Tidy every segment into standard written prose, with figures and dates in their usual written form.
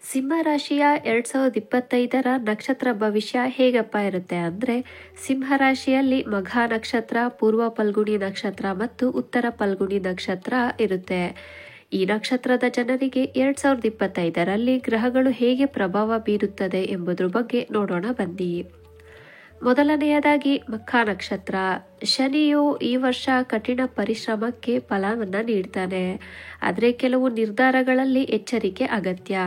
ಸಿಂಹ ರಾಶಿಯ 2025ರ ನಕ್ಷತ್ರ ಭವಿಷ್ಯ ಹೇಗಪ್ಪ ಇರುತ್ತೆ ಅಂದರೆ, ಸಿಂಹ ರಾಶಿಯಲ್ಲಿ ಮಘ ನಕ್ಷತ್ರ, ಪೂರ್ವ ಫಲ್ಗುಣಿ ನಕ್ಷತ್ರ ಮತ್ತು ಉತ್ತರ ಫಲ್ಗುಣಿ ನಕ್ಷತ್ರ ಇರುತ್ತೆ. ಈ ನಕ್ಷತ್ರದ ಜನರಿಗೆ 2025ರಲ್ಲಿ ಗ್ರಹಗಳು ಹೇಗೆ ಪ್ರಭಾವ ಬೀರುತ್ತದೆ ಎಂಬುದ್ರ ಬಗ್ಗೆ ನೋಡೋಣ ಬನ್ನಿ. ಮೊದಲನೆಯದಾಗಿ ಮಖ ನಕ್ಷತ್ರ. ಶನಿಯು ಈ ವರ್ಷ ಕಠಿಣ ಪರಿಶ್ರಮಕ್ಕೆ ಫಲವನ್ನು ನೀಡ್ತಾನೆ, ಆದರೆ ಕೆಲವು ನಿರ್ಧಾರಗಳಲ್ಲಿ ಎಚ್ಚರಿಕೆ ಅಗತ್ಯ.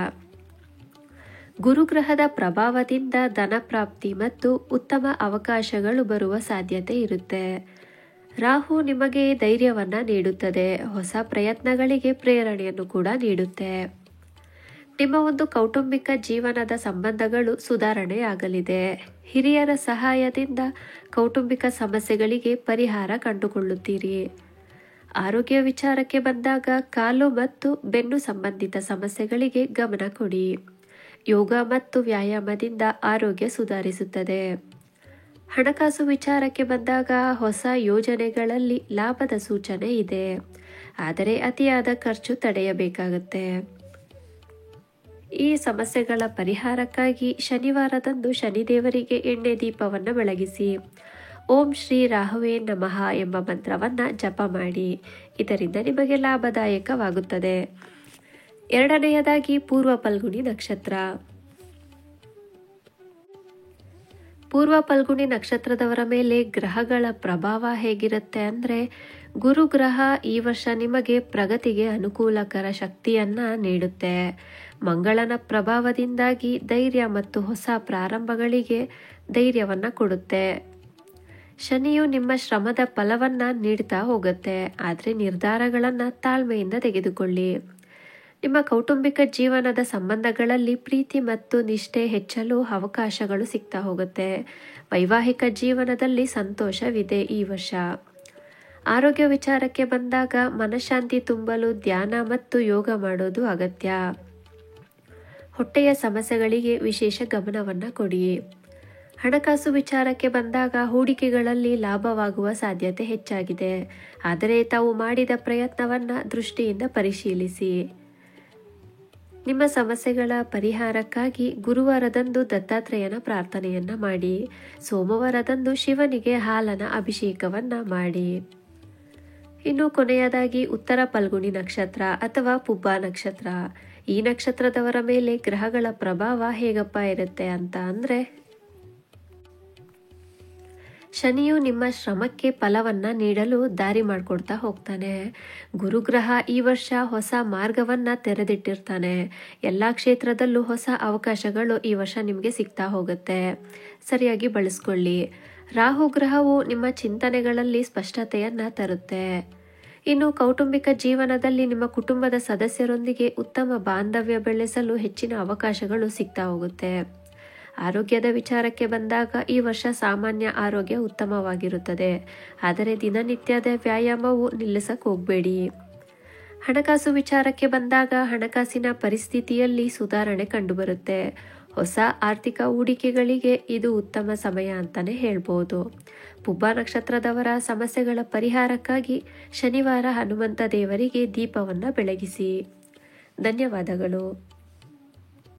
ಗುರುಗ್ರಹದ ಪ್ರಭಾವದಿಂದ ಧನಪ್ರಾಪ್ತಿ ಮತ್ತು ಉತ್ತಮ ಅವಕಾಶಗಳು ಬರುವ ಸಾಧ್ಯತೆ ಇರುತ್ತೆ. ರಾಹು ನಿಮಗೆ ಧೈರ್ಯವನ್ನು ನೀಡುತ್ತದೆ, ಹೊಸ ಪ್ರಯತ್ನಗಳಿಗೆ ಪ್ರೇರಣೆಯನ್ನು ಕೂಡ ನೀಡುತ್ತೆ. ನಿಮ್ಮ ಒಂದು ಕೌಟುಂಬಿಕ ಜೀವನದ ಸಂಬಂಧಗಳು ಸುಧಾರಣೆಯಾಗಲಿದೆ. ಹಿರಿಯರ ಸಹಾಯದಿಂದ ಕೌಟುಂಬಿಕ ಸಮಸ್ಯೆಗಳಿಗೆ ಪರಿಹಾರ ಕಂಡುಕೊಳ್ಳುತ್ತೀರಿ. ಆರೋಗ್ಯ ವಿಚಾರಕ್ಕೆ ಬಂದಾಗ ಕಾಲು ಮತ್ತು ಬೆನ್ನು ಸಂಬಂಧಿತ ಸಮಸ್ಯೆಗಳಿಗೆ ಗಮನ ಕೊಡಿ. ಯೋಗ ಮತ್ತು ವ್ಯಾಯಾಮದಿಂದ ಆರೋಗ್ಯ ಸುಧಾರಿಸುತ್ತದೆ. ಹಣಕಾಸು ವಿಚಾರಕ್ಕೆ ಬಂದಾಗ ಹೊಸ ಯೋಜನೆಗಳಲ್ಲಿ ಲಾಭದ ಸೂಚನೆ ಇದೆ, ಆದರೆ ಅತಿಯಾದ ಖರ್ಚು ತಡೆಯಬೇಕಾಗುತ್ತೆ. ಈ ಸಮಸ್ಯೆಗಳ ಪರಿಹಾರಕ್ಕಾಗಿ ಶನಿವಾರದಂದು ಶನಿದೇವರಿಗೆ ಎಣ್ಣೆ ದೀಪವನ್ನು ಬೆಳಗಿಸಿ ಓಂ ಶ್ರೀ ರಾಹುವೇ ನಮಃ ಎಂಬ ಮಂತ್ರವನ್ನು ಜಪ ಮಾಡಿ. ಇದರಿಂದ ನಿಮಗೆ ಲಾಭದಾಯಕವಾಗುತ್ತದೆ. ಎರಡನೆಯದಾಗಿ ಪೂರ್ವ ಫಲ್ಗುಣಿ ನಕ್ಷತ್ರ. ಪೂರ್ವ ಫಲ್ಗುಣಿ ನಕ್ಷತ್ರದವರ ಮೇಲೆ ಗ್ರಹಗಳ ಪ್ರಭಾವ ಹೇಗಿರುತ್ತೆ ಅಂದರೆ, ಗುರುಗ್ರಹ ಈ ವರ್ಷ ನಿಮಗೆ ಪ್ರಗತಿಗೆ ಅನುಕೂಲಕರ ಶಕ್ತಿಯನ್ನು ನೀಡುತ್ತೆ. ಮಂಗಳನ ಪ್ರಭಾವದಿಂದಾಗಿ ಧೈರ್ಯ ಮತ್ತು ಹೊಸ ಪ್ರಾರಂಭಗಳಿಗೆ ಧೈರ್ಯವನ್ನು ಕೊಡುತ್ತೆ. ಶನಿಯು ನಿಮ್ಮ ಶ್ರಮದ ಫಲವನ್ನು ನೀಡ್ತಾ ಹೋಗುತ್ತೆ, ಆದರೆ ನಿರ್ಧಾರಗಳನ್ನು ತಾಳ್ಮೆಯಿಂದ ತೆಗೆದುಕೊಳ್ಳಿ. ನಿಮ್ಮ ಕೌಟುಂಬಿಕ ಜೀವನದ ಸಂಬಂಧಗಳಲ್ಲಿ ಪ್ರೀತಿ ಮತ್ತು ನಿಷ್ಠೆ ಹೆಚ್ಚಲು ಅವಕಾಶಗಳು ಸಿಗ್ತಾ ಹೋಗುತ್ತೆ. ವೈವಾಹಿಕ ಜೀವನದಲ್ಲಿ ಸಂತೋಷವಿದೆ ಈ ವರ್ಷ. ಆರೋಗ್ಯ ವಿಚಾರಕ್ಕೆ ಬಂದಾಗ ಮನಃಶಾಂತಿ ತುಂಬಲು ಧ್ಯಾನ ಮತ್ತು ಯೋಗ ಮಾಡೋದು ಅಗತ್ಯ. ಹೊಟ್ಟೆಯ ಸಮಸ್ಯೆಗಳಿಗೆ ವಿಶೇಷ ಗಮನವನ್ನು ಕೊಡಿ. ಹಣಕಾಸು ವಿಚಾರಕ್ಕೆ ಬಂದಾಗ ಹೂಡಿಕೆಗಳಲ್ಲಿ ಲಾಭವಾಗುವ ಸಾಧ್ಯತೆ ಹೆಚ್ಚಾಗಿದೆ, ಆದರೆ ತಾವು ಮಾಡಿದ ಪ್ರಯತ್ನವನ್ನು ದೃಷ್ಟಿಯಿಂದ ಪರಿಶೀಲಿಸಿ. ನಿಮ್ಮ ಸಮಸ್ಯೆಗಳ ಪರಿಹಾರಕ್ಕಾಗಿ ಗುರುವಾರದಂದು ದತ್ತಾತ್ರೇಯನ ಪ್ರಾರ್ಥನೆಯನ್ನು ಮಾಡಿ. ಸೋಮವಾರದಂದು ಶಿವನಿಗೆ ಹಾಲನ ಅಭಿಷೇಕವನ್ನು ಮಾಡಿ. ಇನ್ನು ಕೊನೆಯದಾಗಿ ಉತ್ತರ ಫಲ್ಗುಣಿ ನಕ್ಷತ್ರ ಅಥವಾ ಪುಬ್ಬ ನಕ್ಷತ್ರ. ಈ ನಕ್ಷತ್ರದವರ ಮೇಲೆ ಗ್ರಹಗಳ ಪ್ರಭಾವ ಹೇಗಪ್ಪ ಇರುತ್ತೆ ಅಂತ ಅಂದರೆ, ಶನಿಯು ನಿಮ್ಮ ಶ್ರಮಕ್ಕೆ ಫಲವನ್ನು ನೀಡಲು ದಾರಿ ಮಾಡಿಕೊಡ್ತಾ ಹೋಗ್ತಾನೆ. ಗುರುಗ್ರಹ ಈ ವರ್ಷ ಹೊಸ ಮಾರ್ಗವನ್ನು ತೆರೆದಿಟ್ಟಿರ್ತಾನೆ. ಎಲ್ಲ ಕ್ಷೇತ್ರದಲ್ಲೂ ಹೊಸ ಅವಕಾಶಗಳು ಈ ವರ್ಷ ನಿಮಗೆ ಸಿಗ್ತಾ ಹೋಗುತ್ತೆ. ಸರಿಯಾಗಿ ಬಳಸ್ಕೊಳ್ಳಿ. ರಾಹು ಗ್ರಹವು ನಿಮ್ಮ ಚಿಂತನೆಗಳಲ್ಲಿ ಸ್ಪಷ್ಟತೆಯನ್ನು ತರುತ್ತೆ. ಇನ್ನು ಕೌಟುಂಬಿಕ ಜೀವನದಲ್ಲಿ ನಿಮ್ಮ ಕುಟುಂಬದ ಸದಸ್ಯರೊಂದಿಗೆ ಉತ್ತಮ ಬಾಂಧವ್ಯ ಬೆಳೆಸಲು ಹೆಚ್ಚಿನ ಅವಕಾಶಗಳು ಸಿಗ್ತಾ ಹೋಗುತ್ತೆ. ಆರೋಗ್ಯದ ವಿಚಾರಕ್ಕೆ ಬಂದಾಗ ಈ ವರ್ಷ ಸಾಮಾನ್ಯ ಆರೋಗ್ಯ ಉತ್ತಮವಾಗಿರುತ್ತದೆ, ಆದರೆ ದಿನನಿತ್ಯದ ವ್ಯಾಯಾಮವು ನಿಲ್ಲಿಸಕ್ಕೆ ಹೋಗಬೇಡಿ. ಹಣಕಾಸು ವಿಚಾರಕ್ಕೆ ಬಂದಾಗ ಹಣಕಾಸಿನ ಪರಿಸ್ಥಿತಿಯಲ್ಲಿ ಸುಧಾರಣೆ ಕಂಡುಬರುತ್ತೆ. ಹೊಸ ಆರ್ಥಿಕ ಹೂಡಿಕೆಗಳಿಗೆ ಇದು ಉತ್ತಮ ಸಮಯ ಅಂತಲೇ ಹೇಳ್ಬೋದು. ಪುಬ್ಬ ನಕ್ಷತ್ರದವರ ಸಮಸ್ಯೆಗಳ ಪರಿಹಾರಕ್ಕಾಗಿ ಶನಿವಾರ ಹನುಮಂತ ದೇವರಿಗೆ ದೀಪವನ್ನು ಬೆಳಗಿಸಿ. ಧನ್ಯವಾದಗಳು.